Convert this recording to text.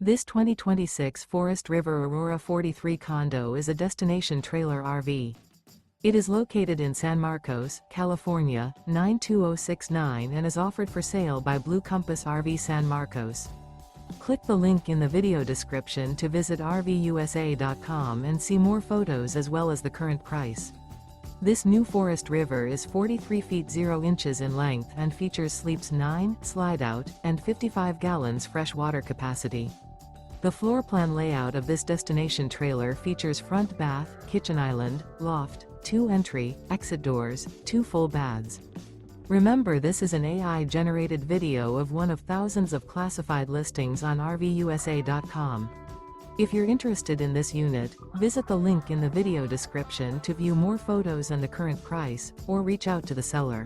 This 2026 Forest River Aurora 43 condo is a destination trailer RV. It is located in San Marcos, California, 92069 and is offered for sale by Blue Compass RV San Marcos. Click the link in the video description to visit RVUSA.com and see more photos as well as the current price. This new Forest River is 43 feet 0 inches in length and features sleeps 9, slide-out, and 55 gallons fresh water capacity. The floor plan layout of this destination trailer features front bath, kitchen island, loft, 2 entry, exit doors, 2 full baths. Remember, this is an AI-generated video of one of thousands of classified listings on RVUSA.com. If you're interested in this unit, visit the link in the video description to view more photos and the current price, or reach out to the seller.